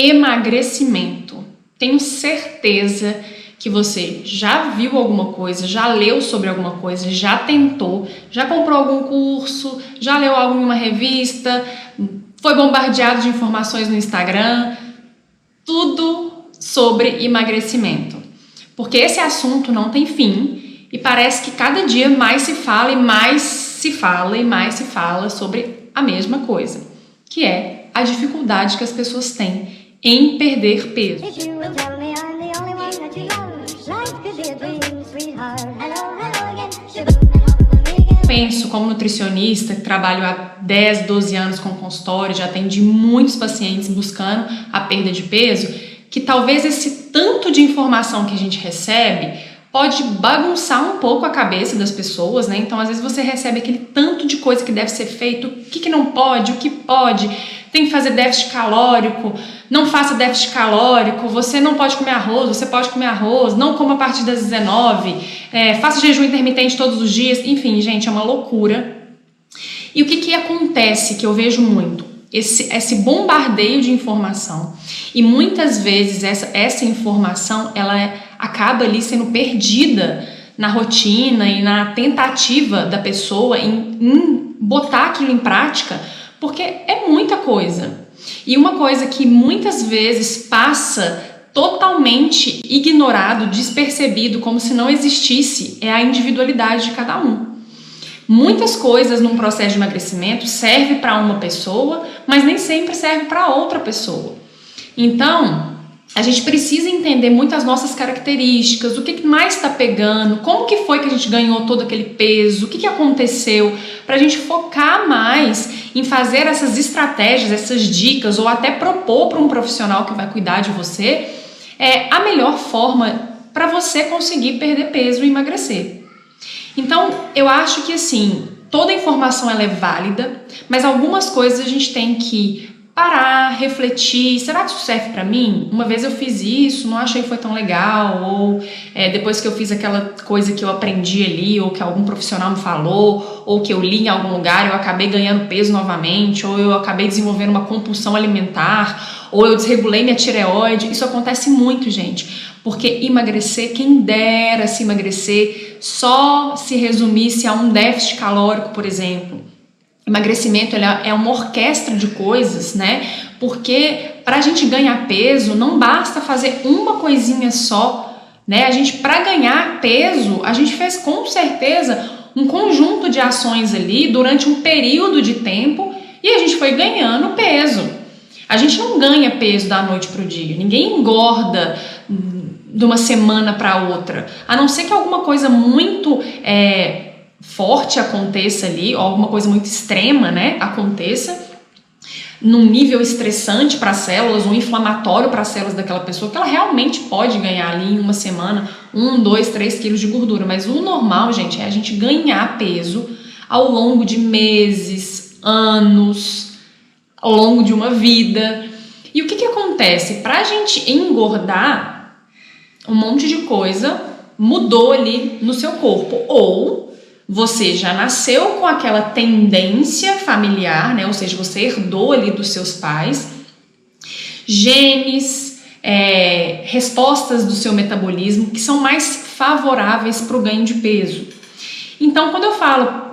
Emagrecimento. Tenho certeza que você já viu alguma coisa, já leu sobre alguma coisa, já tentou, já comprou algum curso, já leu algo em uma revista, foi bombardeado de informações no Instagram, tudo sobre emagrecimento. Porque esse assunto não tem fim e parece que cada dia mais se fala e mais se fala e mais se fala sobre a mesma coisa, que é a dificuldade que as pessoas têm em perder peso. Penso como nutricionista, que trabalho há 10, 12 anos com consultório, já atendi muitos pacientes buscando a perda de peso, que talvez esse tanto de informação que a gente recebe pode bagunçar um pouco a cabeça das pessoas, né? Então, às vezes você recebe aquele tanto de coisa que deve ser feito, o que não pode, o que pode, tem que fazer déficit calórico, não faça déficit calórico, você não pode comer arroz, você pode comer arroz, não coma a partir das 19, faça jejum intermitente todos os dias, enfim, gente, é uma loucura. E o que acontece, que eu vejo muito? Esse bombardeio de informação, e muitas vezes essa informação ela acaba ali sendo perdida na rotina e na tentativa da pessoa em botar aquilo em prática, porque é muita coisa. E uma coisa que muitas vezes passa totalmente ignorado, despercebido, como se não existisse, é a individualidade de cada um. Muitas coisas num processo de emagrecimento servem para uma pessoa, mas nem sempre serve para outra pessoa. Então, a gente precisa entender muito as nossas características, o que mais está pegando, como que foi que a gente ganhou todo aquele peso, o que aconteceu, para a gente focar mais em fazer essas estratégias, essas dicas, ou até propor para um profissional que vai cuidar de você a melhor forma para você conseguir perder peso e emagrecer. Então, eu acho que assim, toda informação ela é válida, mas algumas coisas a gente tem que parar, refletir, será que isso serve pra mim? Uma vez eu fiz isso, não achei que foi tão legal, ou depois que eu fiz aquela coisa que eu aprendi ali, ou que algum profissional me falou, ou que eu li em algum lugar, eu acabei ganhando peso novamente, ou eu acabei desenvolvendo uma compulsão alimentar, ou eu desregulei minha tireoide. Isso acontece muito, gente, porque emagrecer, quem dera se emagrecer só se resumisse a um déficit calórico, por exemplo. Emagrecimento é uma orquestra de coisas, né? Porque para a gente ganhar peso não basta fazer uma coisinha só, né? Para ganhar peso, a gente fez com certeza um conjunto de ações ali durante um período de tempo e a gente foi ganhando peso. A gente não ganha peso da noite para o dia, ninguém engorda de uma semana para outra, a não ser que alguma coisa muito forte aconteça ali, ou alguma coisa muito extrema, né, aconteça num nível estressante para as células, ou inflamatório para as células daquela pessoa, que ela realmente pode ganhar ali em uma semana 1, 2, 3 quilos de gordura, mas o normal, gente, é a gente ganhar peso ao longo de meses, anos, ao longo de uma vida. E o que acontece? Para a gente engordar, um monte de coisa mudou ali no seu corpo, ou você já nasceu com aquela tendência familiar, né? Ou seja, você herdou ali dos seus pais, genes, respostas do seu metabolismo que são mais favoráveis para o ganho de peso. Então, quando eu falo,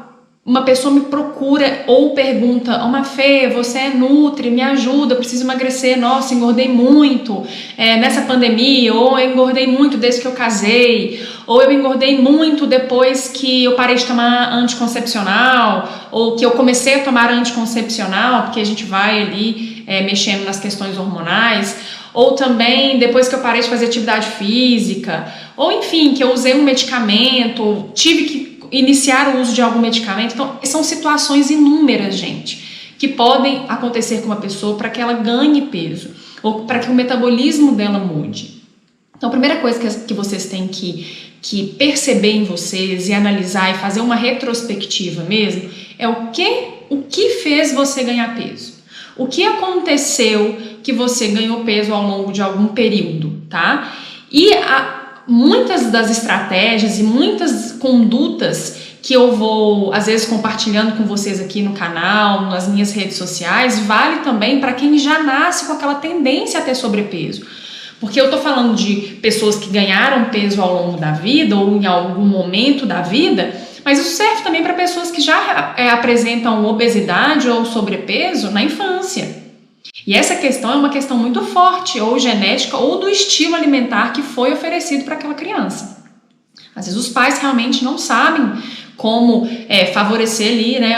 uma pessoa me procura ou pergunta: "Ô Mafê, você é nutri, me ajuda, eu preciso emagrecer, nossa, engordei muito nessa pandemia", ou "eu engordei muito desde que eu casei", ou "eu engordei muito depois que eu parei de tomar anticoncepcional", ou que eu comecei a tomar anticoncepcional, porque a gente vai ali mexendo nas questões hormonais, ou também depois que eu parei de fazer atividade física, ou enfim, que eu usei um medicamento, tive que iniciar o uso de algum medicamento. Então, são situações inúmeras, gente, que podem acontecer com uma pessoa para que ela ganhe peso, ou para que o metabolismo dela mude. Então, a primeira coisa que vocês têm que perceber em vocês e analisar e fazer uma retrospectiva mesmo é o que fez você ganhar peso. O que aconteceu que você ganhou peso ao longo de algum período, tá? E muitas das estratégias e muitas condutas que eu vou, às vezes, compartilhando com vocês aqui no canal, nas minhas redes sociais, vale também para quem já nasce com aquela tendência a ter sobrepeso. Porque eu tô falando de pessoas que ganharam peso ao longo da vida ou em algum momento da vida, mas isso serve também para pessoas que já apresentam obesidade ou sobrepeso na infância. E essa questão é uma questão muito forte, ou genética, ou do estilo alimentar que foi oferecido para aquela criança. Às vezes os pais realmente não sabem como favorecer ali, né,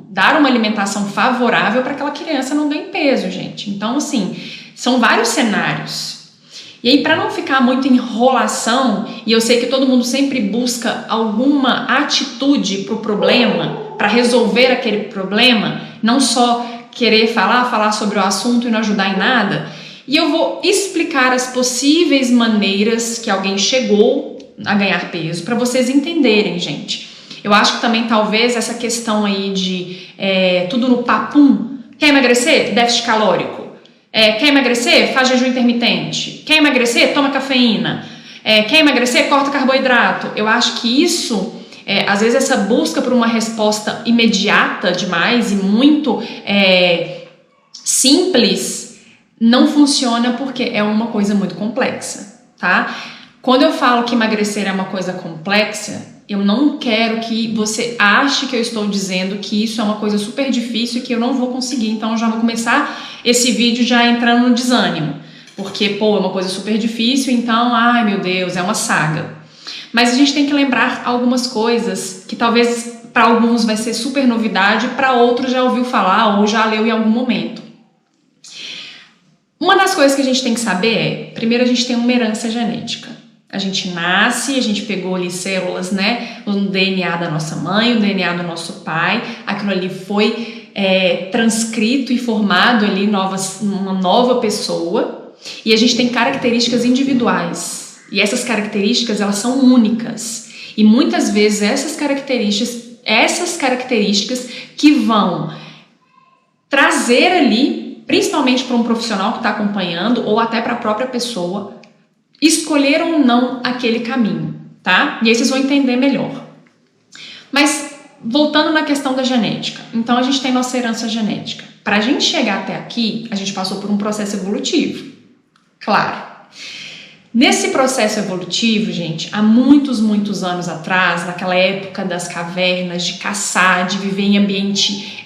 dar uma alimentação favorável para aquela criança não ganhe peso, gente. Então, assim, são vários cenários. E aí, para não ficar muito enrolação, e eu sei que todo mundo sempre busca alguma atitude para o problema, para resolver aquele problema, não só querer falar sobre o assunto e não ajudar em nada, e eu vou explicar as possíveis maneiras que alguém chegou a ganhar peso, para vocês entenderem, gente. Eu acho que também talvez essa questão aí de tudo no papum, quer emagrecer? Déficit calórico. Quer emagrecer? Faz jejum intermitente. Quer emagrecer? Toma cafeína. Quer emagrecer? Corta carboidrato. Eu acho que isso, às vezes essa busca por uma resposta imediata demais e muito simples não funciona porque é uma coisa muito complexa, tá? Quando eu falo que emagrecer é uma coisa complexa, eu não quero que você ache que eu estou dizendo que isso é uma coisa super difícil e que eu não vou conseguir. Então eu já vou começar esse vídeo já entrando no desânimo. Porque, é uma coisa super difícil, então, ai meu Deus, é uma saga. Mas a gente tem que lembrar algumas coisas que talvez para alguns vai ser super novidade, para outros já ouviu falar ou já leu em algum momento. Uma das coisas que a gente tem que saber primeiro, a gente tem uma herança genética. A gente nasce, a gente pegou ali células, né, o DNA da nossa mãe, o DNA do nosso pai, aquilo ali foi transcrito e formado ali uma nova pessoa, e a gente tem características individuais, e essas características elas são únicas, e muitas vezes essas características que vão trazer ali, principalmente para um profissional que está acompanhando, ou até para a própria pessoa, escolher ou não aquele caminho, tá? E aí vocês vão entender melhor. Mas, voltando na questão da genética. Então, a gente tem nossa herança genética. Para a gente chegar até aqui, a gente passou por um processo evolutivo. Claro. Nesse processo evolutivo, gente, há muitos, muitos anos atrás, naquela época das cavernas, de caçar, de viver em ambiente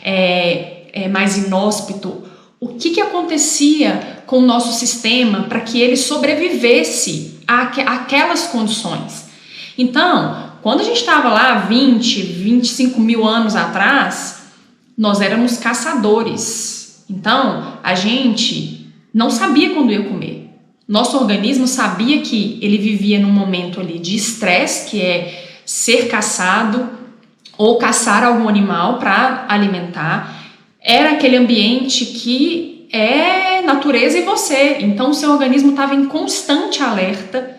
mais inóspito, o que acontecia com o nosso sistema para que ele sobrevivesse àquelas condições. Então, quando a gente estava lá 20, 25 mil anos atrás, nós éramos caçadores. Então, a gente não sabia quando ia comer. Nosso organismo sabia que ele vivia num momento ali de estresse, que é ser caçado ou caçar algum animal para alimentar. Era aquele ambiente que é natureza e você. Então o seu organismo estava em constante alerta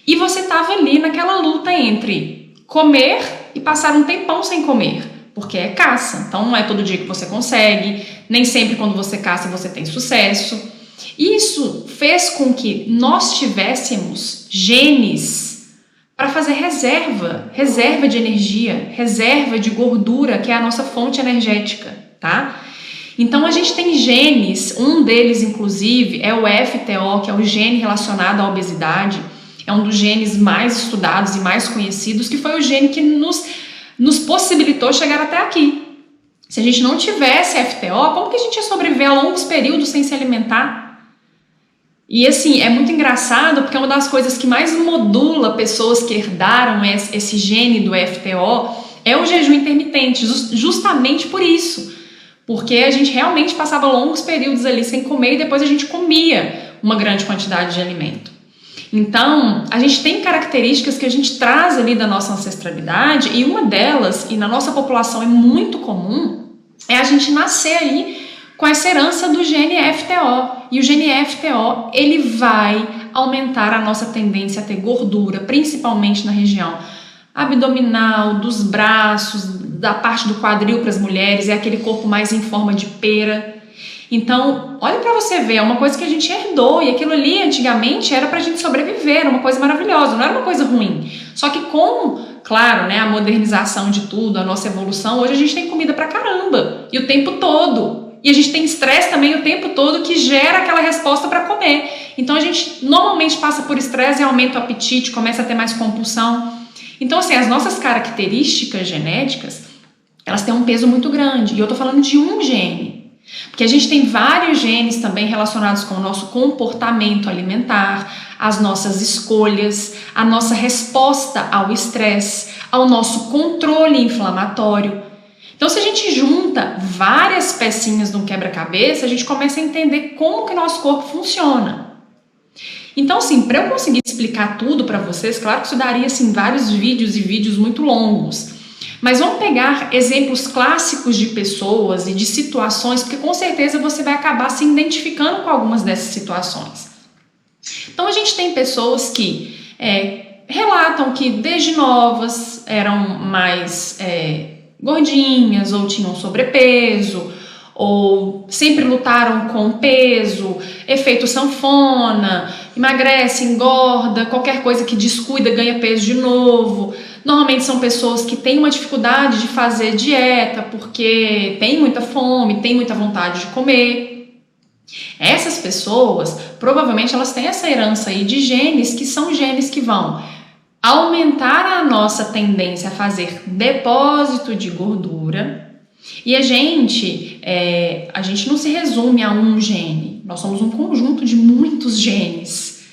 e você estava ali naquela luta entre comer e passar um tempão sem comer, porque é caça. Então não é todo dia que você consegue, nem sempre quando você caça você tem sucesso. Isso fez com que nós tivéssemos genes para fazer reserva de energia, reserva de gordura, que é a nossa fonte energética. Tá? Então a gente tem genes, um deles inclusive é o FTO, que é o gene relacionado à obesidade, é um dos genes mais estudados e mais conhecidos, que foi o gene que nos possibilitou chegar até aqui. Se a gente não tivesse FTO, como que a gente ia sobreviver a longos períodos sem se alimentar? E assim, é muito engraçado porque uma das coisas que mais modula pessoas que herdaram esse gene do FTO é o jejum intermitente, justamente por isso. Porque a gente realmente passava longos períodos ali sem comer e depois a gente comia uma grande quantidade de alimento. Então, a gente tem características que a gente traz ali da nossa ancestralidade e uma delas, e na nossa população é muito comum, é a gente nascer aí com essa herança do gene FTO. E o gene FTO, ele vai aumentar a nossa tendência a ter gordura, principalmente na região abdominal, dos braços, da parte do quadril para as mulheres, é aquele corpo mais em forma de pera. Então, olha para você ver, é uma coisa que a gente herdou, e aquilo ali antigamente era pra gente sobreviver, era uma coisa maravilhosa, não era uma coisa ruim. Só que com, claro, né, a modernização de tudo, a nossa evolução, hoje a gente tem comida pra caramba, e o tempo todo. E a gente tem estresse também o tempo todo que gera aquela resposta para comer. Então a gente normalmente passa por estresse e aumenta o apetite, começa a ter mais compulsão. Então assim, as nossas características genéticas, elas têm um peso muito grande. E eu tô falando de um gene. Porque a gente tem vários genes também relacionados com o nosso comportamento alimentar, as nossas escolhas, a nossa resposta ao estresse, ao nosso controle inflamatório. Então, se a gente junta várias pecinhas num quebra-cabeça, a gente começa a entender como que o nosso corpo funciona. Então, assim, para eu conseguir explicar tudo para vocês, claro que isso daria assim, vários vídeos e vídeos muito longos. Mas vamos pegar exemplos clássicos de pessoas e de situações, porque com certeza você vai acabar se identificando com algumas dessas situações. Então, a gente tem pessoas que relatam que desde novas eram mais gordinhas, ou tinham sobrepeso, ou sempre lutaram com peso, efeito sanfona, emagrece, engorda, qualquer coisa que descuida ganha peso de novo. Normalmente são pessoas que têm uma dificuldade de fazer dieta porque tem muita fome, tem muita vontade de comer. Essas pessoas, provavelmente elas têm essa herança aí de genes que são genes que vão aumentar a nossa tendência a fazer depósito de gordura. E a gente não se resume a um gene, nós somos um conjunto de muitos genes.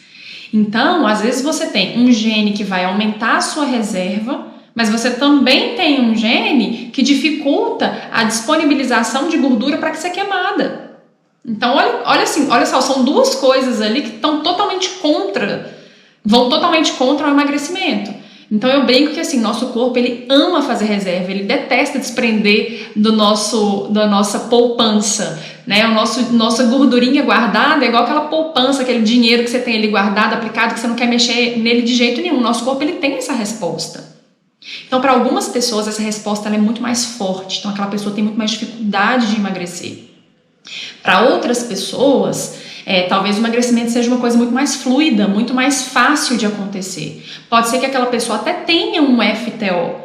Então, às vezes você tem um gene que vai aumentar a sua reserva, mas você também tem um gene que dificulta a disponibilização de gordura para que seja queimada. Então, olha só, são duas coisas ali que vão totalmente contra o emagrecimento. Então eu brinco que assim, nosso corpo ele ama fazer reserva, ele detesta desprender da nossa poupança, né? Nossa gordurinha guardada é igual aquela poupança, aquele dinheiro que você tem ali guardado, aplicado, que você não quer mexer nele de jeito nenhum. Nosso corpo ele tem essa resposta. Então para algumas pessoas essa resposta ela é muito mais forte, então aquela pessoa tem muito mais dificuldade de emagrecer. Para outras pessoas, talvez o emagrecimento seja uma coisa muito mais fluida, muito mais fácil de acontecer. Pode ser que aquela pessoa até tenha um FTO,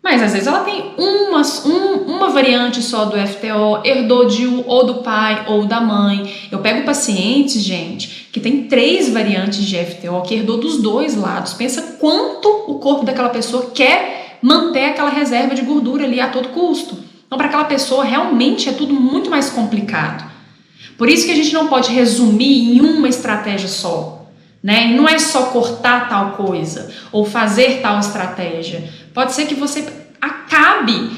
mas às vezes ela tem uma variante só do FTO, herdou ou do pai ou da mãe. Eu pego pacientes, gente, que tem 3 variantes de FTO, que herdou dos 2 lados. Pensa quanto o corpo daquela pessoa quer manter aquela reserva de gordura ali a todo custo. Então, para aquela pessoa, realmente é tudo muito mais complicado. Por isso que a gente não pode resumir em uma estratégia só, né? E não é só cortar tal coisa ou fazer tal estratégia. Pode ser que você acabe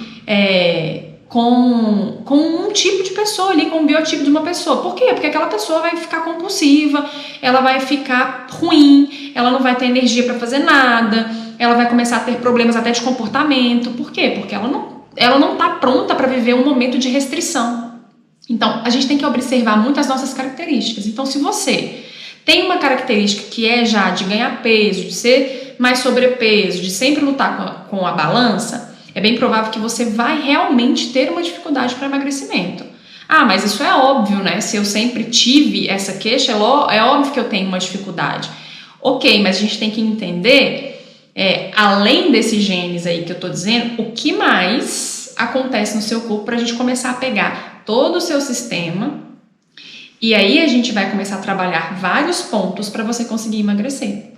com um tipo de pessoa ali, com um biotipo de uma pessoa. Por quê? Porque aquela pessoa vai ficar compulsiva, ela vai ficar ruim, ela não vai ter energia para fazer nada, ela vai começar a ter problemas até de comportamento. Por quê? Porque ela não está pronta para viver um momento de restrição. Então, a gente tem que observar muito as nossas características. Então, se você tem uma característica que é já de ganhar peso, de ser mais sobrepeso, de sempre lutar com a balança, é bem provável que você vai realmente ter uma dificuldade para emagrecimento. Ah, mas isso é óbvio, né? Se eu sempre tive essa queixa, é óbvio que eu tenho uma dificuldade. Ok, mas a gente tem que entender, além desses genes aí que eu tô dizendo, o que mais acontece no seu corpo para a gente começar a pegar todo o seu sistema, e aí a gente vai começar a trabalhar vários pontos para você conseguir emagrecer.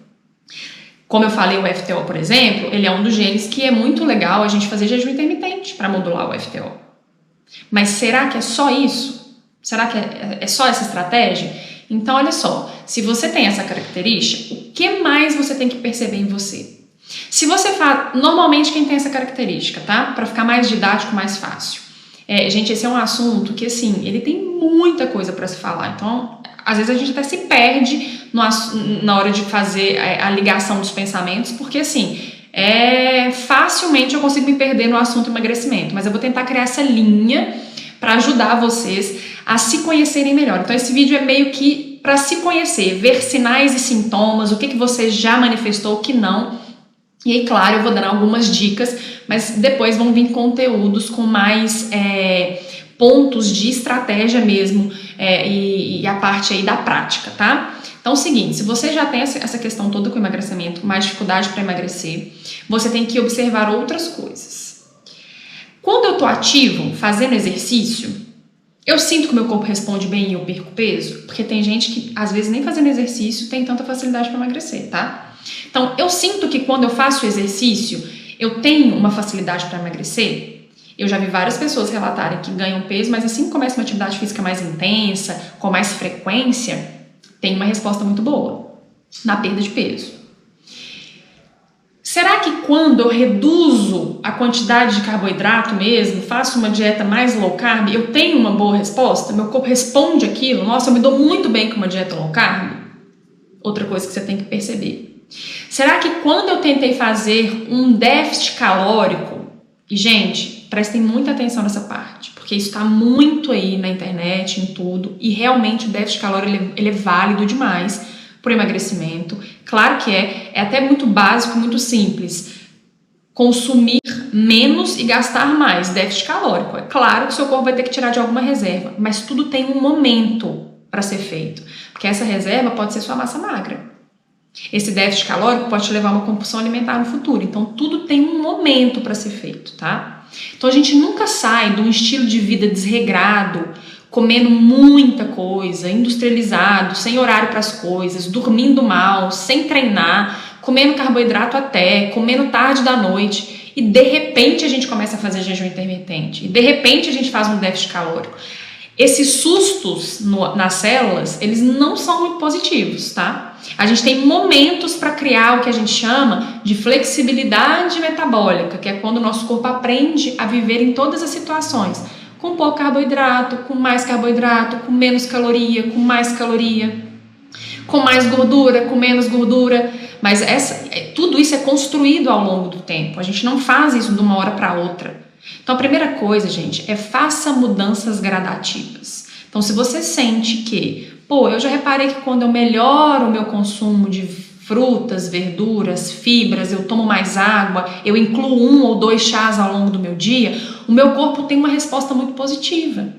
Como eu falei, o FTO, por exemplo, ele é um dos genes que é muito legal a gente fazer jejum intermitente para modular o FTO. Mas será que é só isso? Será que é só essa estratégia? Então, olha só, se você tem essa característica, o que mais você tem que perceber em você? Se você faz, normalmente quem tem essa característica, tá? Para ficar mais didático, mais fácil. Gente, esse é um assunto que, assim, ele tem muita coisa para se falar. Então, às vezes a gente até se perde na hora de fazer a ligação dos pensamentos, porque, assim, facilmente eu consigo me perder no assunto emagrecimento. Mas eu vou tentar criar essa linha para ajudar vocês a se conhecerem melhor. Então, esse vídeo é meio que para se conhecer, ver sinais e sintomas, o que você já manifestou, o que não. E aí, claro, eu vou dando algumas dicas, mas depois vão vir conteúdos com mais pontos de estratégia mesmo e a parte aí da prática, tá? Então é o seguinte, se você já tem essa questão toda com emagrecimento, mais dificuldade para emagrecer, você tem que observar outras coisas. Quando eu tô ativo, fazendo exercício, eu sinto que o meu corpo responde bem e eu perco peso, porque tem gente que às vezes nem fazendo exercício tem tanta facilidade para emagrecer, tá? Então eu sinto que quando eu faço exercício, eu tenho uma facilidade para emagrecer. Eu já vi várias pessoas relatarem que ganham peso, mas assim que começa uma atividade física mais intensa, com mais frequência, tem uma resposta muito boa na perda de peso. Será que quando eu reduzo a quantidade de carboidrato mesmo, faço uma dieta mais low carb, eu tenho uma boa resposta? Meu corpo responde aquilo? Nossa, eu me dou muito bem com uma dieta low carb? Outra coisa que você tem que perceber. Será que quando eu tentei fazer um déficit calórico, e gente, prestem muita atenção nessa parte, porque isso está muito aí na internet, em tudo, e realmente o déficit calórico ele é válido demais para o emagrecimento. Claro que é até muito básico, muito simples. Consumir menos e gastar mais, déficit calórico. É claro que o seu corpo vai ter que tirar de alguma reserva, mas tudo tem um momento para ser feito, porque essa reserva pode ser sua massa magra. Esse déficit calórico pode te levar a uma compulsão alimentar no futuro. Então, tudo tem um momento para ser feito, tá? Então, a gente nunca sai de um estilo de vida desregrado, comendo muita coisa, industrializado, sem horário para as coisas, dormindo mal, sem treinar, comendo carboidrato até, comendo tarde da noite. E, de repente, a gente começa a fazer jejum intermitente. E, de repente, a gente faz um déficit calórico. Esses sustos nas células, eles não são muito positivos, tá? A gente tem momentos para criar o que a gente chama de flexibilidade metabólica, que é quando o nosso corpo aprende a viver em todas as situações, com pouco carboidrato, com mais carboidrato, com menos caloria, com mais caloria, com mais gordura, com menos gordura. Mas tudo isso é construído ao longo do tempo. A gente não faz isso de uma hora para outra. Então a primeira coisa, gente, faça mudanças gradativas. Então se você sente que, eu já reparei que quando eu melhoro o meu consumo de frutas, verduras, fibras, eu tomo mais água, eu incluo 1 ou 2 chás ao longo do meu dia, o meu corpo tem uma resposta muito positiva.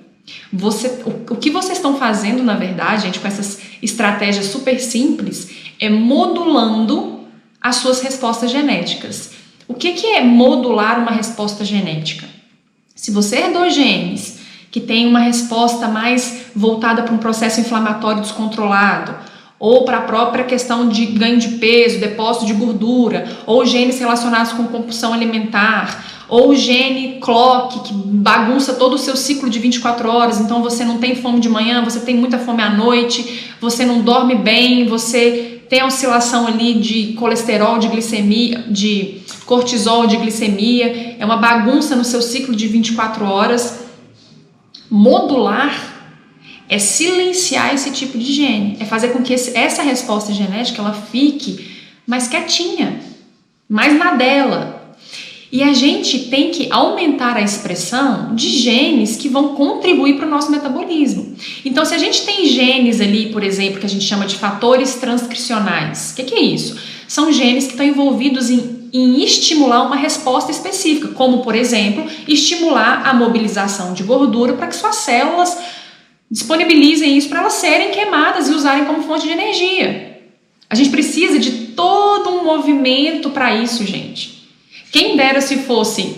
O que vocês estão fazendo, na verdade, gente, com essas estratégias super simples, é modulando as suas respostas genéticas. O que é modular uma resposta genética? Se você herdou genes que tem uma resposta mais voltada para um processo inflamatório descontrolado, ou para a própria questão de ganho de peso, depósito de gordura, ou genes relacionados com compulsão alimentar, ou o gene clock, que bagunça todo o seu ciclo de 24 horas, então você não tem fome de manhã, você tem muita fome à noite, você não dorme bem, você tem a oscilação ali de colesterol, de glicemia, de cortisol, de glicemia, é uma bagunça no seu ciclo de 24 horas. Modular é silenciar esse tipo de gene, é fazer com que essa resposta genética ela fique mais quietinha, mais na dela. E a gente tem que aumentar a expressão de genes que vão contribuir para o nosso metabolismo. Então, se a gente tem genes ali, por exemplo, que a gente chama de fatores transcricionais, o que é isso? São genes que estão envolvidos em estimular uma resposta específica, como, por exemplo, estimular a mobilização de gordura para que suas células disponibilizem isso para elas serem queimadas e usarem como fonte de energia. A gente precisa de todo um movimento para isso, gente. Quem dera se fosse,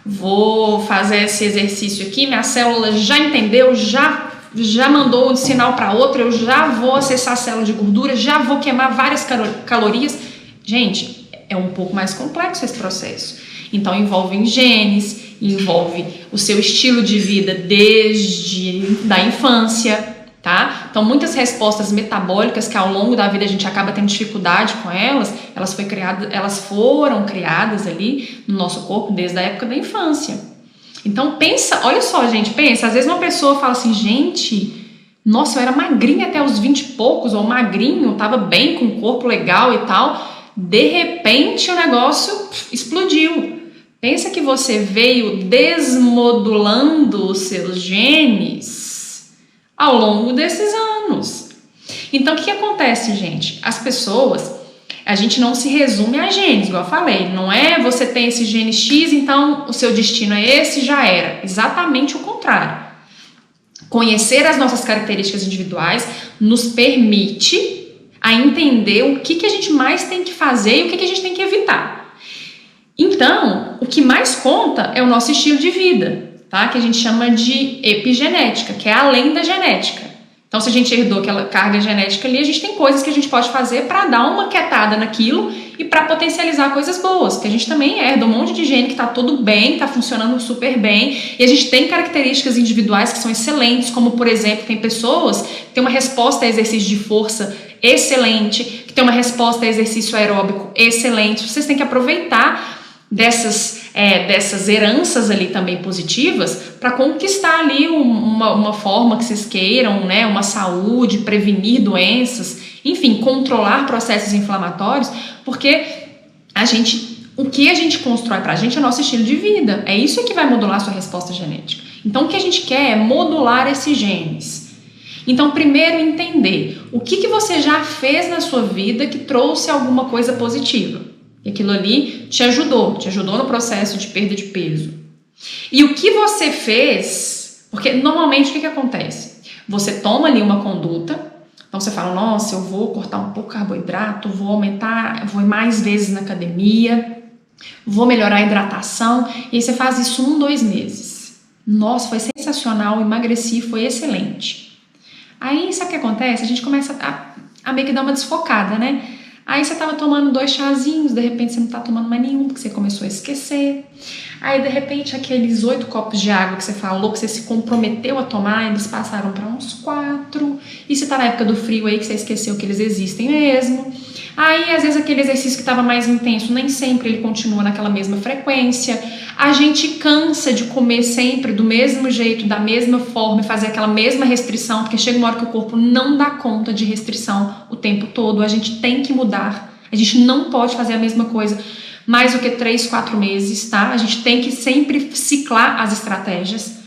vou fazer esse exercício aqui, minha célula já entendeu, já mandou um sinal para outra, eu já vou acessar a célula de gordura, já vou queimar várias calorias. Gente, é um pouco mais complexo esse processo. Então envolve genes, envolve o seu estilo de vida desde da infância, tá? Então muitas respostas metabólicas que ao longo da vida a gente acaba tendo dificuldade com elas foram criadas ali no nosso corpo desde a época da infância. Então olha só, gente, às vezes uma pessoa fala assim, gente, nossa, eu era magrinha até os 20 e poucos, ou magrinho, tava bem, com um corpo legal e tal, de repente o negócio explodiu. Pensa que você veio desmodulando os seus genes ao longo desses anos. Então, o que acontece, gente? As pessoas, a gente não se resume a genes, igual eu falei. Não é você tem esse gene X, então o seu destino é esse, já era. Exatamente o contrário. Conhecer as nossas características individuais nos permite a entender o que a gente mais tem que fazer e o que a gente tem que evitar. Então, o que mais conta é o nosso estilo de vida, tá? Que a gente chama de epigenética, que é além da genética. Então, se a gente herdou aquela carga genética ali, a gente tem coisas que a gente pode fazer para dar uma quietada naquilo e para potencializar coisas boas, porque a gente também herda um monte de gene que está tudo bem, está funcionando super bem, e a gente tem características individuais que são excelentes, como, por exemplo, tem pessoas que têm uma resposta a exercício de força excelente, que tem uma resposta a exercício aeróbico excelente. Vocês têm que aproveitar dessas heranças ali também positivas para conquistar ali uma forma que vocês queiram, né? Uma saúde, prevenir doenças, enfim, controlar processos inflamatórios, porque o que a gente constrói pra gente é o nosso estilo de vida, é isso que vai modular a sua resposta genética. Então o que a gente quer é modular esses genes. Então primeiro entender o que você já fez na sua vida que trouxe alguma coisa positiva. E aquilo ali te ajudou no processo de perda de peso. E o que você fez, porque normalmente o que acontece? Você toma ali uma conduta, então você fala, nossa, eu vou cortar um pouco o carboidrato, vou ir mais vezes na academia, vou melhorar a hidratação, e aí você faz isso 1-2 meses. Nossa, foi sensacional, emagreci, foi excelente. Aí sabe o que acontece? A gente começa a meio que dar uma desfocada, né? Aí você tava tomando 2 chazinhos, de repente você não tá tomando mais nenhum, porque você começou a esquecer. Aí de repente aqueles 8 copos de água que você falou, que você se comprometeu a tomar, eles passaram para uns 4. E se tá na época do frio aí que você esqueceu que eles existem mesmo. Aí às vezes aquele exercício que estava mais intenso, nem sempre ele continua naquela mesma frequência. A gente cansa de comer sempre do mesmo jeito, da mesma forma e fazer aquela mesma restrição, porque chega uma hora que o corpo não dá conta de restrição o tempo todo. A gente tem que mudar. A gente não pode fazer a mesma coisa mais do que 3-4 meses, tá? A gente tem que sempre ciclar as estratégias.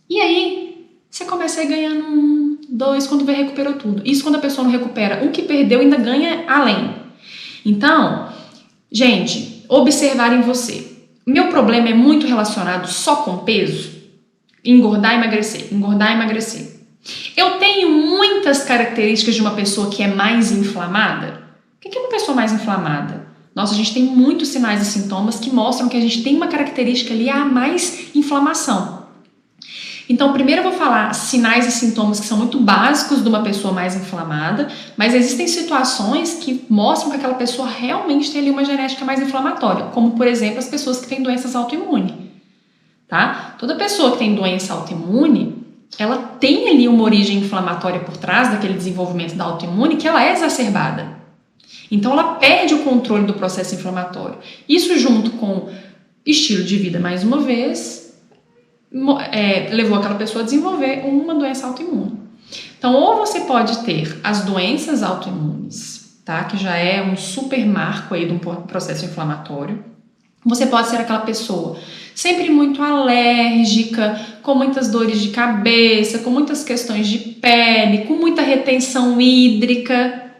E aí você começa a ir ganhando 1, 2, quando vê, recuperou tudo. Isso quando a pessoa não recupera. O que perdeu ainda ganha além. Então, gente, observar em você. Meu problema é muito relacionado só com peso? Engordar e emagrecer, engordar e emagrecer. Eu tenho muitas características de uma pessoa que é mais inflamada. O que é uma pessoa mais inflamada? Nossa, a gente tem muitos sinais e sintomas que mostram que a gente tem uma característica ali a mais inflamação. Então, primeiro eu vou falar sinais e sintomas que são muito básicos de uma pessoa mais inflamada, mas existem situações que mostram que aquela pessoa realmente tem ali uma genética mais inflamatória, como, por exemplo, as pessoas que têm doenças autoimunes, tá? Toda pessoa que tem doença autoimune, ela tem ali uma origem inflamatória por trás daquele desenvolvimento da autoimune que ela é exacerbada. Então, ela perde o controle do processo inflamatório. Isso junto com estilo de vida, mais uma vez, levou aquela pessoa a desenvolver uma doença autoimune. Então, ou você pode ter as doenças autoimunes, tá? Que já é um super marco aí de um processo inflamatório. Você pode ser aquela pessoa sempre muito alérgica, com muitas dores de cabeça, com muitas questões de pele, com muita retenção hídrica.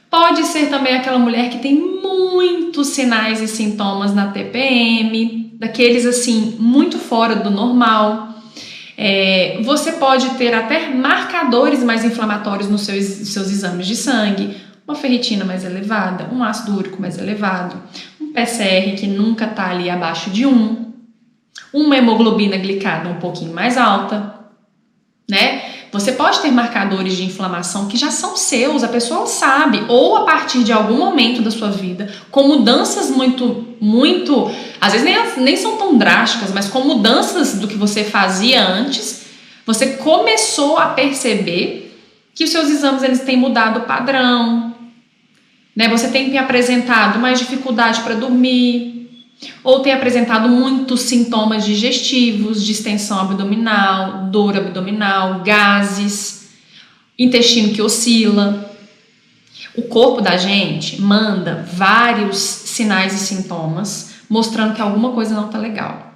Pode ser também aquela mulher que tem muitos sinais e sintomas na TPM, daqueles assim, muito fora do normal. Você pode ter até marcadores mais inflamatórios nos seus exames de sangue, uma ferritina mais elevada, um ácido úrico mais elevado, um PCR que nunca está ali abaixo de 1, uma hemoglobina glicada um pouquinho mais alta, né? Você pode ter marcadores de inflamação que já são seus, a pessoa sabe, ou a partir de algum momento da sua vida, com mudanças muito, às vezes nem são tão drásticas, mas com mudanças do que você fazia antes, você começou a perceber que os seus exames eles têm mudado o padrão, né? Você tem apresentado mais dificuldade para dormir, ou tem apresentado muitos sintomas digestivos, distensão abdominal, dor abdominal, gases, intestino que oscila. O corpo da gente manda vários sinais e sintomas mostrando que alguma coisa não está legal.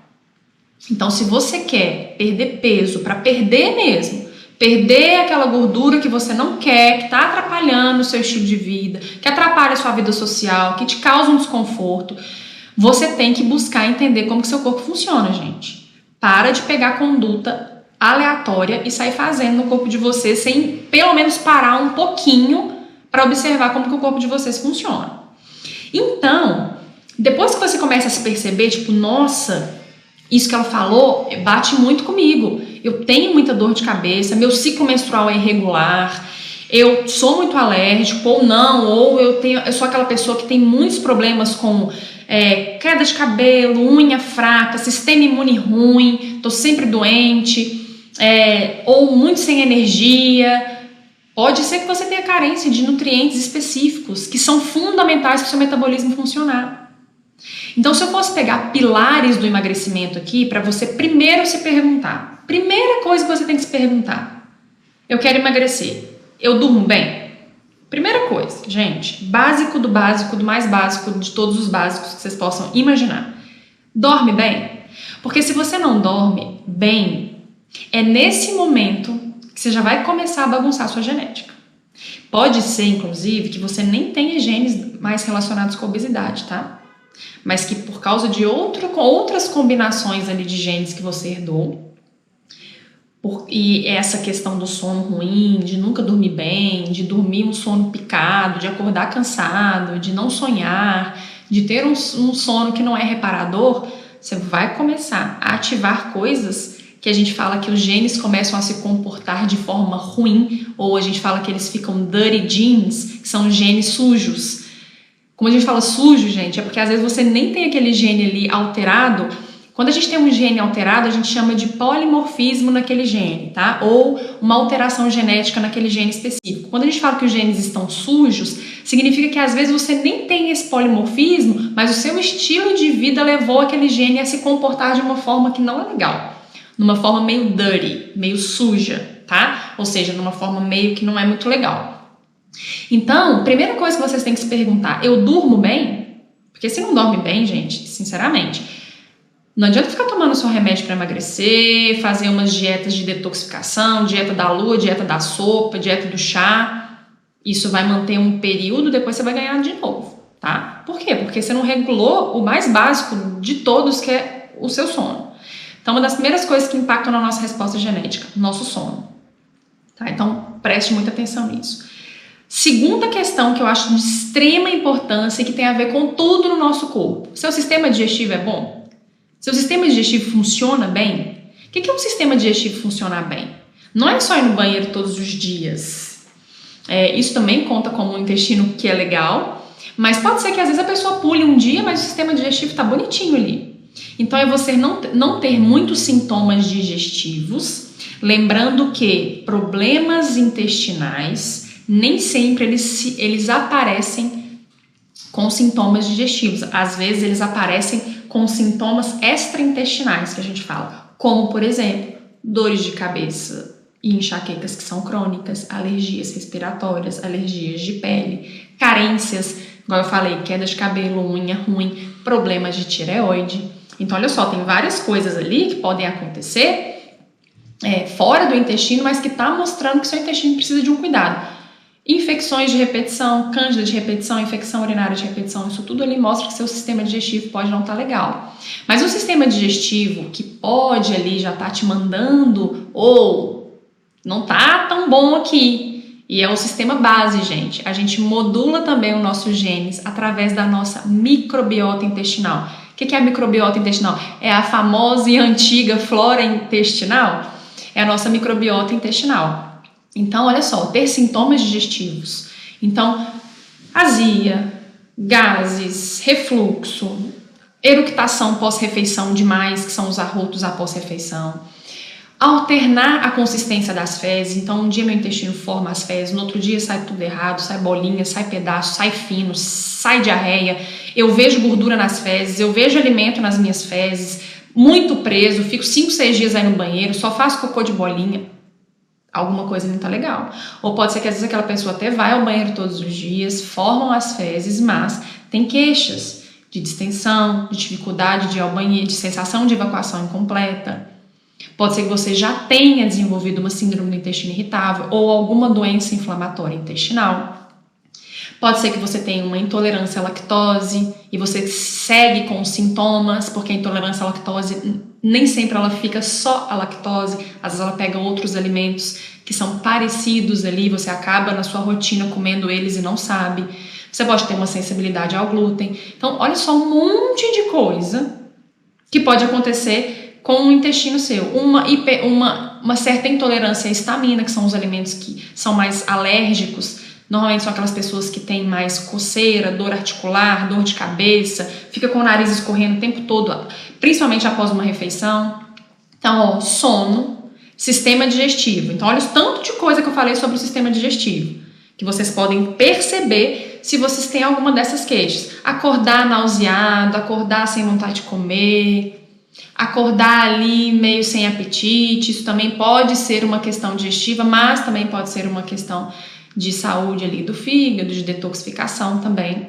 Então, se você quer perder peso, para perder mesmo, perder aquela gordura que você não quer, que está atrapalhando o seu estilo de vida, que atrapalha a sua vida social, que te causa um desconforto, você tem que buscar entender como que seu corpo funciona, gente. Para de pegar conduta aleatória e sair fazendo no corpo de você sem pelo menos parar um pouquinho para observar como que o corpo de vocês funciona. Então, depois que você começa a se perceber, tipo, nossa, isso que ela falou bate muito comigo. Eu tenho muita dor de cabeça, meu ciclo menstrual é irregular, eu sou muito alérgico ou não, ou eu sou aquela pessoa que tem muitos problemas com queda de cabelo, unha fraca, sistema imune ruim, tô sempre doente, ou muito sem energia. Pode ser que você tenha carência de nutrientes específicos que são fundamentais para o seu metabolismo funcionar. Então, se eu fosse pegar pilares do emagrecimento aqui, para você primeiro se perguntar, primeira coisa que você tem que se perguntar: eu quero emagrecer, eu durmo bem? Primeira coisa, gente, básico do mais básico de todos os básicos que vocês possam imaginar. Dorme bem? Porque se você não dorme bem, é nesse momento que você já vai começar a bagunçar a sua genética. Pode ser, inclusive, que você nem tenha genes mais relacionados com a obesidade, tá? Mas que por causa de outras combinações ali de genes que você herdou, e essa questão do sono ruim, de nunca dormir bem, de dormir um sono picado, de acordar cansado, de não sonhar, de ter um sono que não é reparador, você vai começar a ativar coisas que a gente fala que os genes começam a se comportar de forma ruim, ou a gente fala que eles ficam dirty genes, que são genes sujos. Como a gente fala sujo, gente, é porque às vezes você nem tem aquele gene ali alterado. Quando a gente tem um gene alterado, a gente chama de polimorfismo naquele gene, tá? Ou uma alteração genética naquele gene específico. Quando a gente fala que os genes estão sujos, significa que às vezes você nem tem esse polimorfismo, mas o seu estilo de vida levou aquele gene a se comportar de uma forma que não é legal. Numa forma meio dirty, meio suja, tá? Ou seja, numa forma meio que não é muito legal. Então, primeira coisa que vocês têm que se perguntar: eu durmo bem? Porque se não dorme bem, gente, sinceramente, não adianta ficar tomando seu remédio para emagrecer, fazer umas dietas de detoxificação, dieta da lua, dieta da sopa, dieta do chá. Isso vai manter um período, depois você vai ganhar de novo, tá? Por quê? Porque você não regulou o mais básico de todos, que é o seu sono. Então, uma das primeiras coisas que impactam na nossa resposta genética, nosso sono. Tá? Então, preste muita atenção nisso. Segunda questão que eu acho de extrema importância e que tem a ver com tudo no nosso corpo. Seu sistema digestivo é bom? Seu sistema digestivo funciona bem? O que é um sistema digestivo funcionar bem? Não é só ir no banheiro todos os dias. Isso também conta como um intestino que é legal, mas pode ser que às vezes a pessoa pule um dia, mas o sistema digestivo está bonitinho ali. Então é você não ter muitos sintomas digestivos, lembrando que problemas intestinais nem sempre eles aparecem com sintomas digestivos. Às vezes eles aparecem com sintomas extraintestinais, que a gente fala, como, por exemplo, dores de cabeça e enxaquecas que são crônicas, alergias respiratórias, alergias de pele, carências, igual eu falei, queda de cabelo, unha ruim, problemas de tireoide. Então, olha só, tem várias coisas ali que podem acontecer fora do intestino, mas que está mostrando que seu intestino precisa de um cuidado. Infecções de repetição, cândida de repetição, infecção urinária de repetição, isso tudo ali mostra que seu sistema digestivo pode não estar legal. Mas o sistema digestivo que pode ali já estar te mandando, ou não tá tão bom aqui, e é o sistema base, gente. A gente modula também os nossos genes através da nossa microbiota intestinal. O que é a microbiota intestinal? É a famosa e antiga flora intestinal? É a nossa microbiota intestinal. Então, olha só, ter sintomas digestivos. Então, azia, gases, refluxo, eructação pós-refeição demais, que são os arrotos após refeição. Alternar a consistência das fezes. Então, um dia meu intestino forma as fezes, no outro dia sai tudo errado, sai bolinha, sai pedaço, sai fino, sai diarreia. Eu vejo gordura nas fezes, eu vejo alimento nas minhas fezes, muito preso, fico 5, 6 dias aí no banheiro, só faço cocô de bolinha. Alguma coisa não tá legal. Ou pode ser que às vezes aquela pessoa até vai ao banheiro todos os dias, formam as fezes, mas tem queixas de distensão, de dificuldade de ir ao banheiro, de sensação de evacuação incompleta. Pode ser que você já tenha desenvolvido uma síndrome do intestino irritável ou alguma doença inflamatória intestinal. Pode ser que você tenha uma intolerância à lactose e você segue com os sintomas, porque a intolerância à lactose nem sempre ela fica só a lactose, às vezes ela pega outros alimentos que são parecidos ali, você acaba na sua rotina comendo eles e não sabe. Você pode ter uma sensibilidade ao glúten. Então, olha só um monte de coisa que pode acontecer com o intestino seu. Uma certa intolerância à histamina, que são os alimentos que são mais alérgicos. Normalmente são aquelas pessoas que têm mais coceira, dor articular, dor de cabeça, fica com o nariz escorrendo o tempo todo, principalmente após uma refeição. Então, ó, sono, sistema digestivo. Então, olha o tanto de coisa que eu falei sobre o sistema digestivo, que vocês podem perceber se vocês têm alguma dessas queixas. Acordar nauseado, acordar sem vontade de comer, acordar ali meio sem apetite, isso também pode ser uma questão digestiva, mas também pode ser uma questão de saúde ali do fígado, de detoxificação também.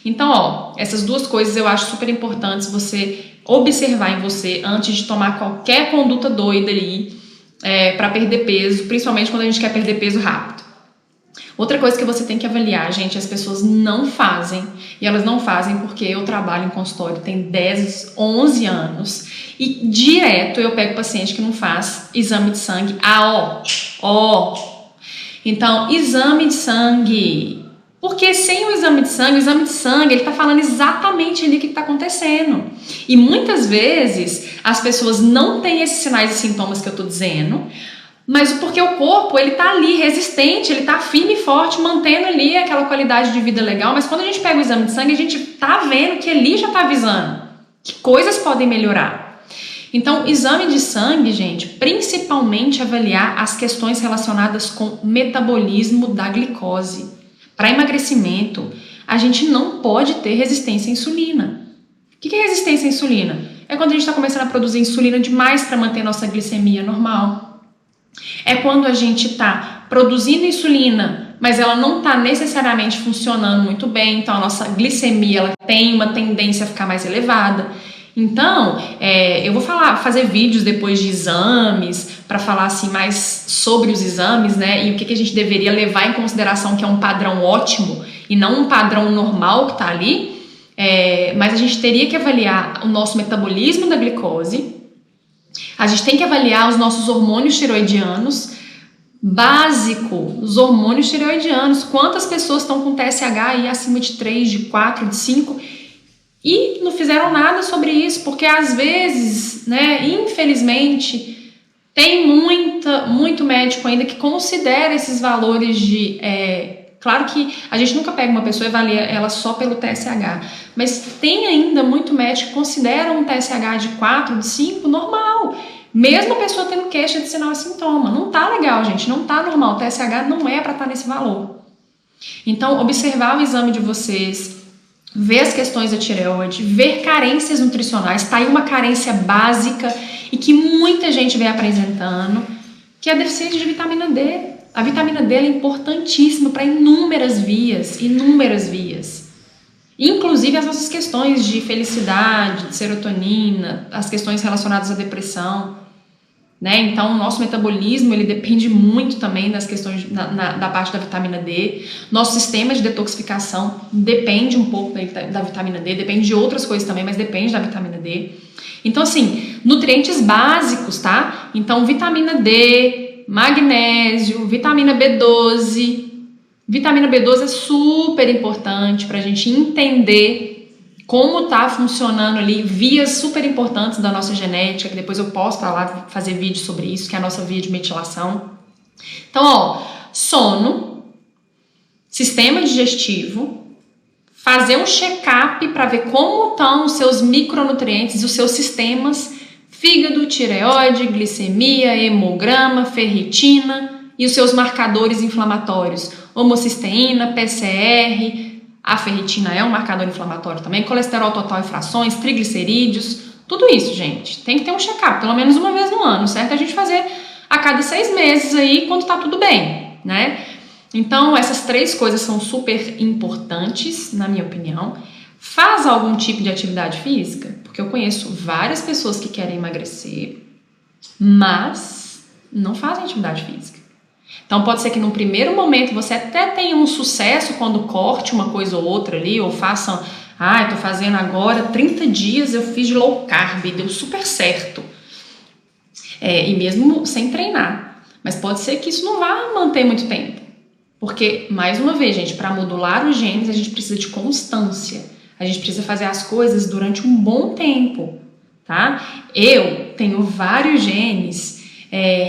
Então, ó, essas duas coisas eu acho super importantes você observar em você antes de tomar qualquer conduta doida ali para perder peso, principalmente quando a gente quer perder peso rápido. Outra coisa que você tem que avaliar, gente, as pessoas não fazem, e elas não fazem porque eu trabalho em consultório tem 10, 11 anos, e direto eu pego paciente que não faz exame de sangue. Então, exame de sangue. Porque sem o exame de sangue, ele tá falando exatamente ali o que tá acontecendo. E muitas vezes, as pessoas não têm esses sinais e sintomas que eu tô dizendo, mas porque o corpo, ele tá ali resistente, ele tá firme e forte, mantendo ali aquela qualidade de vida legal, mas quando a gente pega o exame de sangue, a gente tá vendo que ali já tá avisando que coisas podem melhorar. Então, exame de sangue, gente, principalmente avaliar as questões relacionadas com metabolismo da glicose. Para emagrecimento, a gente não pode ter resistência à insulina. O que é resistência à insulina? É quando a gente está começando a produzir insulina demais para manter nossa glicemia normal. É quando a gente está produzindo insulina, mas ela não está necessariamente funcionando muito bem, então a nossa glicemia ela tem uma tendência a ficar mais elevada. Então, eu vou fazer vídeos depois de exames, para falar assim mais sobre os exames, né? E o que a gente deveria levar em consideração que é um padrão ótimo e não um padrão normal que está ali. Mas a gente teria que avaliar o nosso metabolismo da glicose, a gente tem que avaliar os nossos hormônios tireoidianos, básico, os hormônios tireoidianos, quantas pessoas estão com TSH aí acima de 3, de 4, de 5 e não fizeram nada sobre isso, porque às vezes, né, infelizmente, tem muito médico ainda que considera esses valores de... Claro que a gente nunca pega uma pessoa e avalia ela só pelo TSH, mas tem ainda muito médico que considera um TSH de 4, de 5 normal, mesmo a pessoa tendo queixa de sinal e sintoma. Não tá legal, gente, não tá normal, o TSH não é para estar nesse valor. Então, observar o exame de vocês, ver as questões da tireoide, ver carências nutricionais, tá aí uma carência básica e que muita gente vem apresentando, que é a deficiência de vitamina D. A vitamina D é importantíssima para inúmeras vias, inclusive as nossas questões de felicidade, de serotonina, as questões relacionadas à depressão, né? Então, o nosso metabolismo, ele depende muito também das questões da parte da vitamina D. Nosso sistema de detoxificação depende um pouco da vitamina D, depende de outras coisas também, mas depende da vitamina D. Então, assim, nutrientes básicos, tá? Então, vitamina D, magnésio, vitamina B12. Vitamina B12 é super importante para a gente entender como está funcionando ali, vias super importantes da nossa genética, que depois eu posso fazer vídeo sobre isso, que é a nossa via de metilação. Então, ó, sono, sistema digestivo, fazer um check-up para ver como estão os seus micronutrientes, os seus sistemas, fígado, tireoide, glicemia, hemograma, ferritina e os seus marcadores inflamatórios, homocisteína, PCR, a ferritina é um marcador inflamatório também, colesterol total e frações, triglicerídeos, tudo isso, gente. Tem que ter um check-up, pelo menos uma vez no ano, certo? A gente fazer a cada 6 meses aí, quando tá tudo bem, né? Então, essas 3 coisas são super importantes, na minha opinião. Faz algum tipo de atividade física? Porque eu conheço várias pessoas que querem emagrecer, mas não fazem atividade física. Então pode ser que num primeiro momento você até tenha um sucesso quando corte uma coisa ou outra ali, ou façam, eu tô fazendo agora 30 dias eu fiz de low carb, deu super certo. E mesmo sem treinar. Mas pode ser que isso não vá manter muito tempo. Porque, mais uma vez, gente, para modular os genes a gente precisa de constância. A gente precisa fazer as coisas durante um bom tempo, tá? Eu tenho vários genes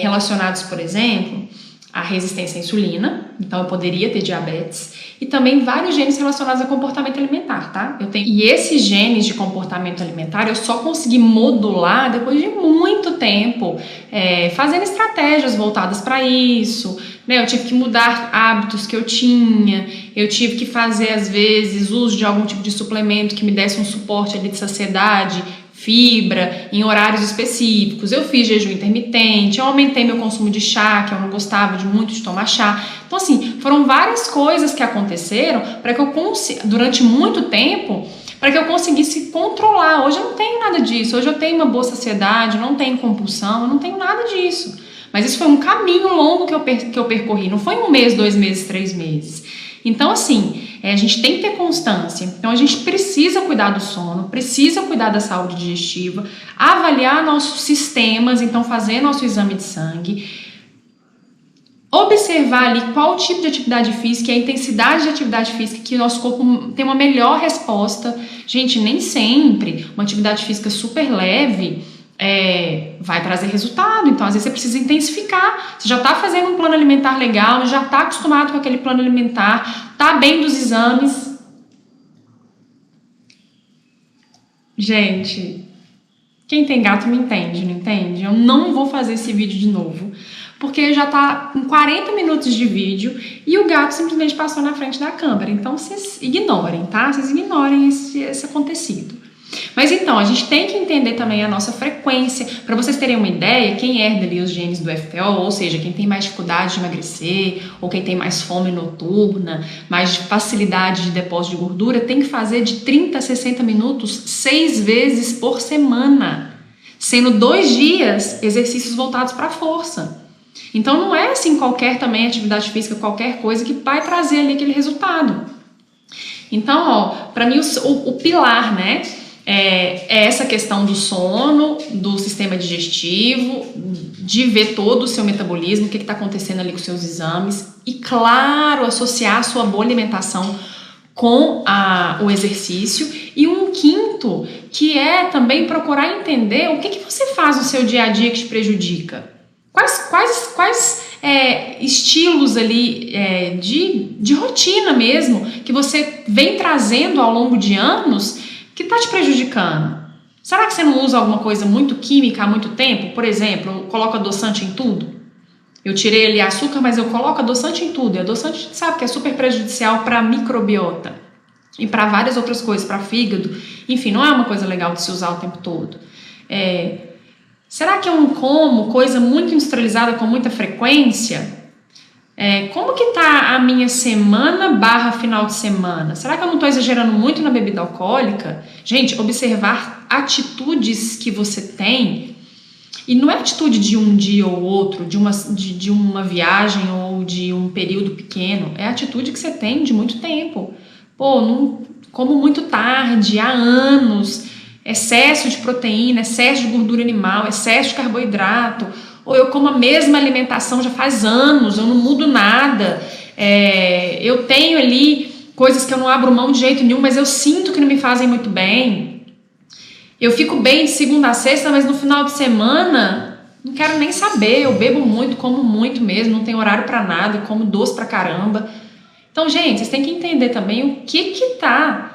relacionados, por exemplo, à resistência à insulina, então eu poderia ter diabetes, e também vários genes relacionados a comportamento alimentar, tá? E esses genes de comportamento alimentar eu só consegui modular depois de muito tempo, fazendo estratégias voltadas para isso, né? Eu tive que mudar hábitos que eu tinha, eu tive que fazer às vezes uso de algum tipo de suplemento que me desse um suporte ali de saciedade, fibra, em horários específicos. Eu fiz jejum intermitente, eu aumentei meu consumo de chá, que eu não gostava muito de tomar chá. Então, assim, foram várias coisas que aconteceram para que eu durante muito tempo, para que eu conseguisse controlar. Hoje eu não tenho nada disso, hoje eu tenho uma boa saciedade, não tenho compulsão, eu não tenho nada disso. Mas isso foi um caminho longo que eu percorri, não foi 1 mês, 2 meses, 3 meses. Então, assim, a gente tem que ter constância. Então, a gente precisa cuidar do sono, precisa cuidar da saúde digestiva, avaliar nossos sistemas, então fazer nosso exame de sangue, observar ali qual tipo de atividade física e a intensidade de atividade física que o nosso corpo tem uma melhor resposta. Gente, nem sempre uma atividade física super leve vai trazer resultado, então às vezes você precisa intensificar. Você já está fazendo um plano alimentar legal, já está acostumado com aquele plano alimentar, está bem dos exames. Gente, quem tem gato me entende, não entende? Eu não vou fazer esse vídeo de novo, porque já tá com 40 minutos de vídeo e o gato simplesmente passou na frente da câmera. Então vocês ignorem, tá? Vocês ignorem esse acontecido. Mas então, a gente tem que entender também a nossa frequência. Para vocês terem uma ideia, quem herda ali os genes do FTO, ou seja, quem tem mais dificuldade de emagrecer, ou quem tem mais fome noturna, mais facilidade de depósito de gordura, tem que fazer de 30 a 60 minutos 6 vezes por semana, sendo 2 dias exercícios voltados para a força. Então não é assim qualquer também atividade física, qualquer coisa que vai trazer ali aquele resultado. Então, para mim o pilar, né? É essa questão do sono, do sistema digestivo, de ver todo o seu metabolismo, o que está acontecendo ali com os seus exames e, claro, associar a sua boa alimentação com o exercício. E um quinto, que é também procurar entender o que você faz no seu dia a dia que te prejudica. Quais estilos ali de rotina mesmo que você vem trazendo ao longo de anos que está te prejudicando? Será que você não usa alguma coisa muito química há muito tempo? Por exemplo, eu coloco adoçante em tudo. Eu tirei ali açúcar, mas eu coloco adoçante em tudo. E adoçante a gente sabe que é super prejudicial para a microbiota e para várias outras coisas, para fígado. Enfim, não é uma coisa legal de se usar o tempo todo. Será que eu não como coisa muito industrializada com muita frequência? Como que tá a minha semana / final de semana? Será que eu não estou exagerando muito na bebida alcoólica? Gente, observar atitudes que você tem, e não é atitude de um dia ou outro, de uma viagem ou de um período pequeno, é atitude que você tem de muito tempo. Não como muito tarde, há anos, excesso de proteína, excesso de gordura animal, excesso de carboidrato, ou eu como a mesma alimentação já faz anos, eu não mudo nada, eu tenho ali coisas que eu não abro mão de jeito nenhum, mas eu sinto que não me fazem muito bem, eu fico bem de segunda a sexta, mas no final de semana não quero nem saber, eu bebo muito, como muito mesmo, não tenho horário para nada, como doce pra caramba. Então, gente, vocês têm que entender também o que tá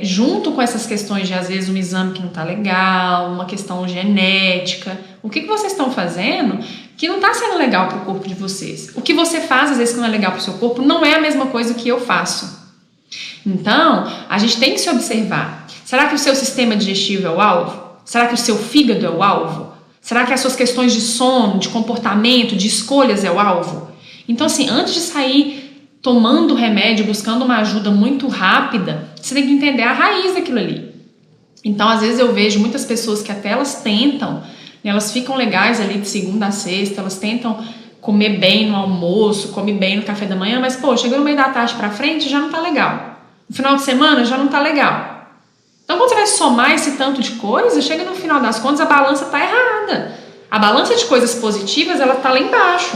junto com essas questões de, às vezes, um exame que não tá legal, uma questão genética. O que vocês estão fazendo que não tá sendo legal pro corpo de vocês? O que você faz, às vezes, que não é legal pro seu corpo, não é a mesma coisa que eu faço. Então, a gente tem que se observar. Será que o seu sistema digestivo é o alvo? Será que o seu fígado é o alvo? Será que as suas questões de sono, de comportamento, de escolhas é o alvo? Então, assim, antes de sair tomando remédio, buscando uma ajuda muito rápida, você tem que entender a raiz daquilo ali. Então, às vezes eu vejo muitas pessoas que até elas tentam e elas ficam legais ali de segunda a sexta, elas tentam comer bem no almoço, comer bem no café da manhã, mas pô, chega no meio da tarde pra frente já não tá legal. No final de semana já não tá legal. Então quando você vai somar esse tanto de coisa, chega no final das contas a balança tá errada. A balança de coisas positivas, ela tá lá embaixo.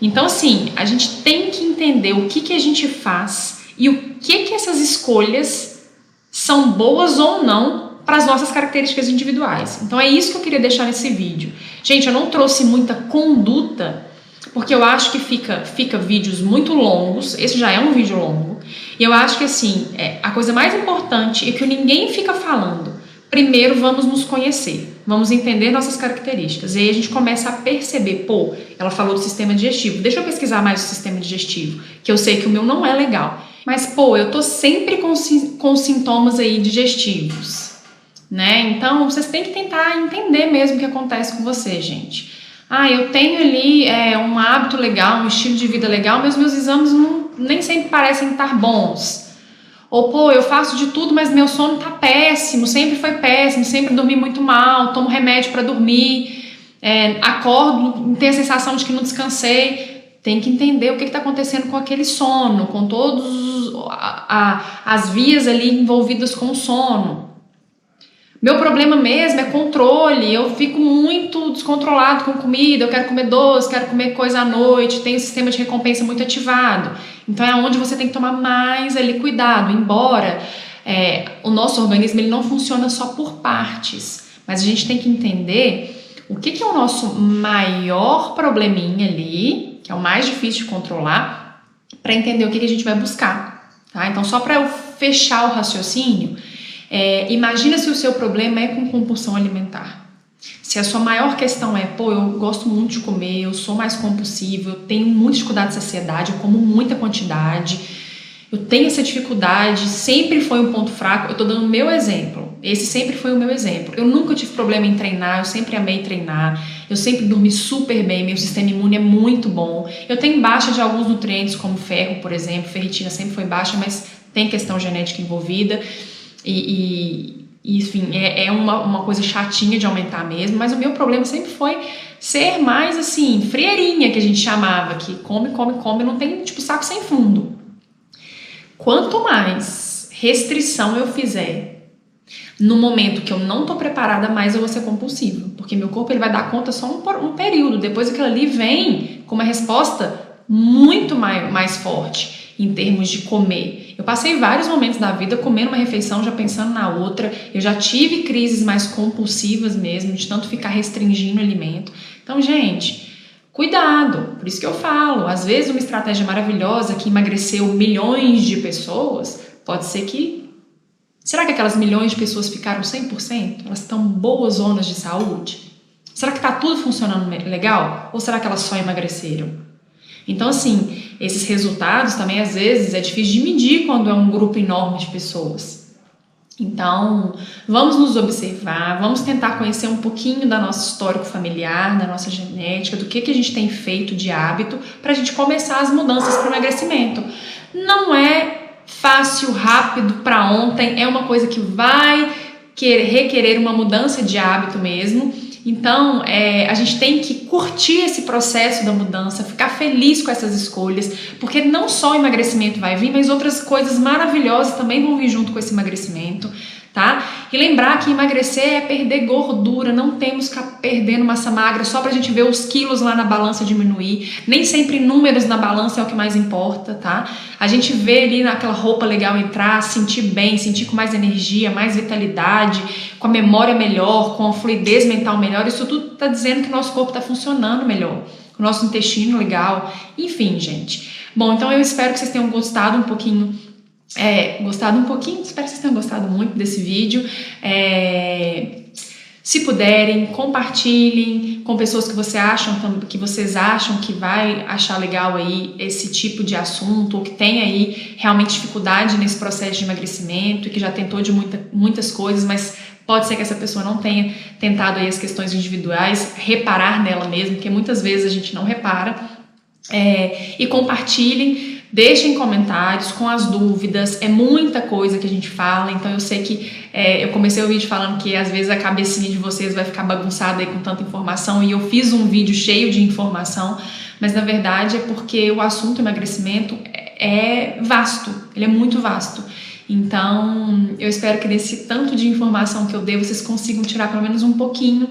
Então assim, a gente tem que entender o que a gente faz e o que essas escolhas são boas ou não para as nossas características individuais. Então é isso que eu queria deixar nesse vídeo. Gente, eu não trouxe muita conduta, porque eu acho que fica vídeos muito longos, esse já é um vídeo longo, e eu acho que assim, a coisa mais importante é que ninguém fica falando. Primeiro vamos nos conhecer, vamos entender nossas características, e aí a gente começa a perceber, pô, ela falou do sistema digestivo, deixa eu pesquisar mais o sistema digestivo, que eu sei que o meu não é legal, mas pô, eu tô sempre com sintomas aí digestivos, né? Então vocês têm que tentar entender mesmo o que acontece com você, gente. Eu tenho ali um hábito legal, um estilo de vida legal, mas meus exames nem sempre parecem estar bons. Ou, pô, eu faço de tudo, mas meu sono tá péssimo, sempre foi péssimo, sempre dormi muito mal, tomo remédio para dormir, acordo, tenho a sensação de que não descansei. Tem que entender o que está acontecendo com aquele sono, com todas as vias ali envolvidas com o sono. Meu problema mesmo é controle, eu fico muito descontrolado com comida, eu quero comer doce, quero comer coisa à noite, tenho o sistema de recompensa muito ativado. Então é onde você tem que tomar mais ali cuidado, embora o nosso organismo ele não funciona só por partes, mas a gente tem que entender o que é o nosso maior probleminha ali, que é o mais difícil de controlar, para entender o que a gente vai buscar, tá? Então só para eu fechar o raciocínio, imagina se o seu problema é com compulsão alimentar. Se a sua maior questão pô, eu gosto muito de comer, eu sou mais compulsivo, eu tenho muita dificuldade de saciedade, eu como muita quantidade, eu tenho essa dificuldade, sempre foi um ponto fraco, eu tô dando o meu exemplo, esse sempre foi o meu exemplo. Eu nunca tive problema em treinar, eu sempre amei treinar, eu sempre dormi super bem, meu sistema imune é muito bom, eu tenho baixa de alguns nutrientes como ferro, por exemplo, ferritina sempre foi baixa, mas tem questão genética envolvida. Enfim, é uma coisa chatinha de aumentar mesmo, mas o meu problema sempre foi ser mais assim, frieirinha, que a gente chamava, que come, não tem tipo saco sem fundo. Quanto mais restrição eu fizer, no momento que eu não tô preparada, mais eu vou ser compulsiva, porque meu corpo ele vai dar conta só um período, depois aquilo ali vem com uma resposta muito mais forte em termos de comer. Eu passei vários momentos da vida comendo uma refeição, já pensando na outra. Eu já tive crises mais compulsivas mesmo, de tanto ficar restringindo o alimento. Então, gente, cuidado. Por isso que eu falo, às vezes uma estratégia maravilhosa que emagreceu milhões de pessoas, pode ser que... Será que aquelas milhões de pessoas ficaram 100%? Elas estão boas zonas de saúde? Será que está tudo funcionando legal? Ou será que elas só emagreceram? Então, assim, esses resultados também, às vezes, é difícil de medir quando é um grupo enorme de pessoas. Então, vamos nos observar, vamos tentar conhecer um pouquinho da nossa histórico familiar, da nossa genética, do que a gente tem feito de hábito para a gente começar as mudanças para o emagrecimento. Não é fácil, rápido, para ontem, é uma coisa que vai requerer uma mudança de hábito mesmo. Então, a gente tem que curtir esse processo da mudança, ficar feliz com essas escolhas, porque não só o emagrecimento vai vir, mas outras coisas maravilhosas também vão vir junto com esse emagrecimento, tá? E lembrar que emagrecer é perder gordura, não temos que ficar perdendo massa magra só pra gente ver os quilos lá na balança diminuir, nem sempre números na balança é o que mais importa, tá? A gente vê ali naquela roupa legal entrar, sentir bem, sentir com mais energia, mais vitalidade, com a memória melhor, com a fluidez mental melhor, isso tudo tá dizendo que o nosso corpo tá funcionando melhor, o nosso intestino legal, enfim, gente. Bom, então eu espero que vocês tenham gostado um pouquinho, espero que vocês tenham gostado muito desse vídeo. Se puderem, compartilhem com pessoas que vocês acham que vai achar legal aí esse tipo de assunto, ou que tem aí realmente dificuldade nesse processo de emagrecimento e que já tentou de muitas coisas, mas pode ser que essa pessoa não tenha tentado aí as questões individuais, reparar nela mesmo, porque muitas vezes a gente não repara. E compartilhem Deixem comentários com as dúvidas, é muita coisa que a gente fala, então eu sei que eu comecei o vídeo falando que às vezes a cabecinha de vocês vai ficar bagunçada aí com tanta informação, e eu fiz um vídeo cheio de informação, mas na verdade é porque o assunto emagrecimento é vasto, ele é muito vasto. Então eu espero que desse tanto de informação que eu dei, vocês consigam tirar pelo menos um pouquinho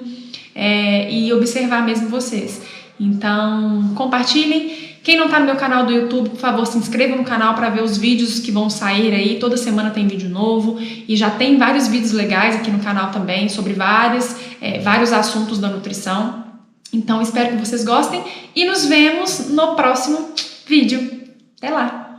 e observar mesmo vocês. Então compartilhem. Quem não tá no meu canal do YouTube, por favor, se inscreva no canal para ver os vídeos que vão sair aí. Toda semana tem vídeo novo e já tem vários vídeos legais aqui no canal também sobre vários assuntos da nutrição. Então espero que vocês gostem e nos vemos no próximo vídeo. Até lá!